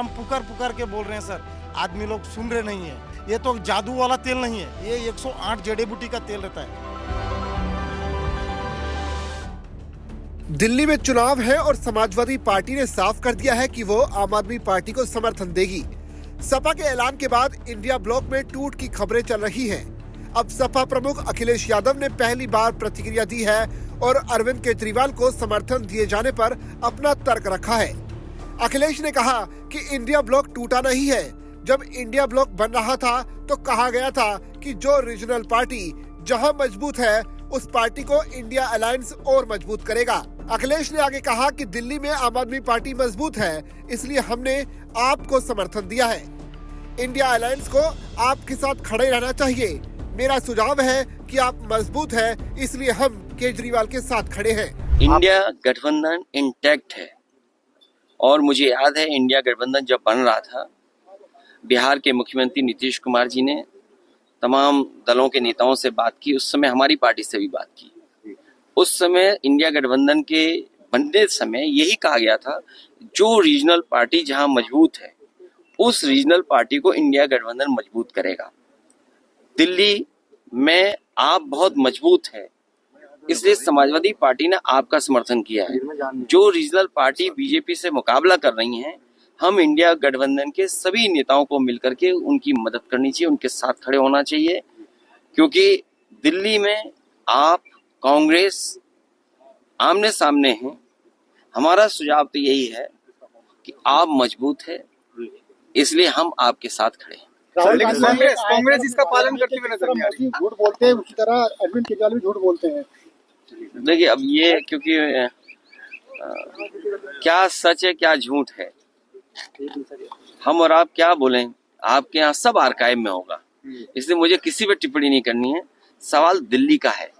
हम पुकार पुकार के बोल रहे हैं सर, आदमी लोग सुन रहे नहीं है। ये तो जादू वाला तेल नहीं है, ये 108 जड़ी बूटी का तेल रहता है। दिल्ली में चुनाव है और समाजवादी पार्टी ने साफ कर दिया है कि वो आम आदमी पार्टी को समर्थन देगी। सपा के ऐलान के बाद इंडिया ब्लॉक में टूट की खबरें चल रही हैं। अब सपा प्रमुख अखिलेश यादव ने पहली बार प्रतिक्रिया दी है और अरविंद केजरीवाल को समर्थन दिए जाने पर अपना तर्क रखा है। अखिलेश ने कहा कि इंडिया ब्लॉक टूटा नहीं है। जब इंडिया ब्लॉक बन रहा था तो कहा गया था कि जो रीजनल पार्टी जहां मजबूत है उस पार्टी को इंडिया अलायंस और मजबूत करेगा। अखिलेश ने आगे कहा कि दिल्ली में आम आदमी पार्टी मजबूत है, इसलिए हमने आपको समर्थन दिया है। इंडिया अलायंस को आपके साथ खड़े रहना चाहिए। मेरा सुझाव है कि आप मजबूत हैं, इसलिए हम केजरीवाल के साथ खड़े हैं। इंडिया गठबंधन इंटैक्ट है और मुझे याद है इंडिया गठबंधन जब बन रहा था, बिहार के मुख्यमंत्री नीतीश कुमार जी ने तमाम दलों के नेताओं से बात की। उस समय हमारी पार्टी से भी बात की। उस समय इंडिया गठबंधन के बनते समय यही कहा गया था, जो रीजनल पार्टी जहां मजबूत है उस रीजनल पार्टी को इंडिया गठबंधन मजबूत करेगा। दिल्ली में आप बहुत मजबूत है, इसलिए समाजवादी पार्टी ने आपका समर्थन किया है। जो रीजनल पार्टी बीजेपी से मुकाबला कर रही हैं, हम इंडिया गठबंधन के सभी नेताओं को मिलकर के उनकी मदद करनी चाहिए, उनके साथ खड़े होना चाहिए, क्योंकि दिल्ली में आप कांग्रेस आमने सामने हैं। हमारा सुझाव तो यही है कि आप मजबूत है, इसलिए हम आपके साथ खड़े हैं। लेकिन कांग्रेस इसका पालन करते हुए नजर नहीं आ रही। झूठ बोलते हैं, उसी तरह अरविंद केजरीवाल भी झूठ बोलते हैं। देखिए, अब ये क्योंकि क्या सच है क्या झूठ है, हम और आप क्या बोलें, आपके यहाँ सब आर्काइव में होगा, इसलिए मुझे किसी पे टिप्पणी नहीं करनी है। सवाल दिल्ली का है,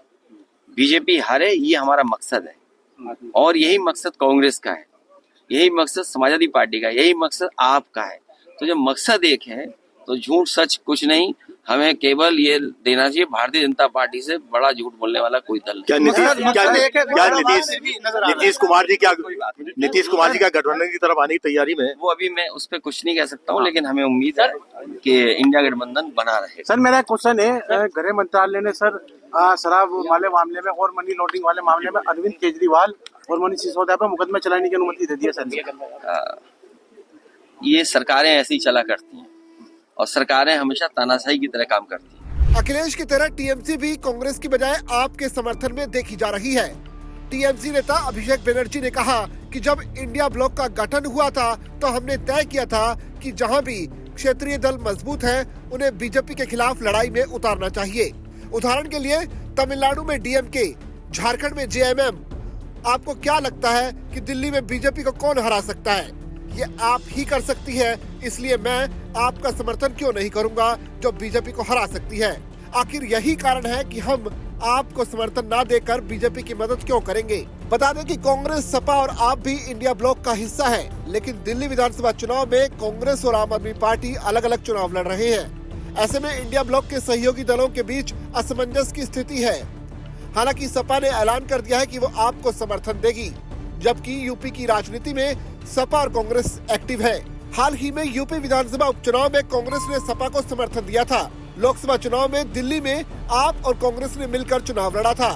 बीजेपी हारे ये हमारा मकसद है और यही मकसद कांग्रेस का है, यही मकसद समाजवादी पार्टी का, यही मकसद आपका है। तो जब मकसद एक है तो झूठ सच कुछ नहीं, हमें केवल ये देना चाहिए, भारतीय जनता पार्टी से बड़ा झूठ बोलने वाला कोई दल क्या नीतीश कुमार जी क्या गठबंधन की तरफ आने की तैयारी में? वो अभी मैं उस पर कुछ नहीं कह सकता हूँ, लेकिन हमें उम्मीद है कि इंडिया गठबंधन बना रहे। सर, मेरा क्वेश्चन है, गृह मंत्रालय ने सर शराब वाले मामले में और मनी लॉन्ड्रिंग वाले मामले में अरविंद केजरीवाल और मनीष सिसोदिया पर मुकदमा चलाने की अनुमति दे दी है सर। ये सरकारें ऐसी चला करती हैं और सरकारें हमेशा तानाशाही की तरह काम करती हैं। अखिलेश की तरह टीएमसी भी कांग्रेस की बजाय आपके समर्थन में देखी जा रही है। टीएमसी नेता अभिषेक बनर्जी ने कहा कि जब इंडिया ब्लॉक का गठन हुआ था तो हमने तय किया था कि जहां भी क्षेत्रीय दल मजबूत है उन्हें बीजेपी के खिलाफ लड़ाई में उतारना चाहिए। उदाहरण के लिए तमिलनाडु में डीएमके, झारखंड में जेएमएम। आपको क्या लगता है कि दिल्ली में बीजेपी को कौन हरा सकता है? ये आप ही कर सकती है, इसलिए मैं आपका समर्थन क्यों नहीं करूंगा जो बीजेपी को हरा सकती है। आखिर यही कारण है कि हम आपको समर्थन ना देकर बीजेपी की मदद क्यों करेंगे। बता दें कि कांग्रेस, सपा और आप भी इंडिया ब्लॉक का हिस्सा है, लेकिन दिल्ली विधानसभा चुनाव में कांग्रेस और आम आदमी पार्टी अलग अलग चुनाव लड़ रहे हैं। ऐसे में इंडिया ब्लॉक के सहयोगी दलों के बीच असमंजस की स्थिति है। हालांकि सपा ने ऐलान कर दिया है कि वो आपको समर्थन देगी, जबकि यूपी की राजनीति में सपा और कांग्रेस एक्टिव है। हाल ही में यूपी विधानसभा उपचुनाव में कांग्रेस ने सपा को समर्थन दिया था। लोकसभा चुनाव में दिल्ली में आप और कांग्रेस ने मिलकर चुनाव लड़ा था।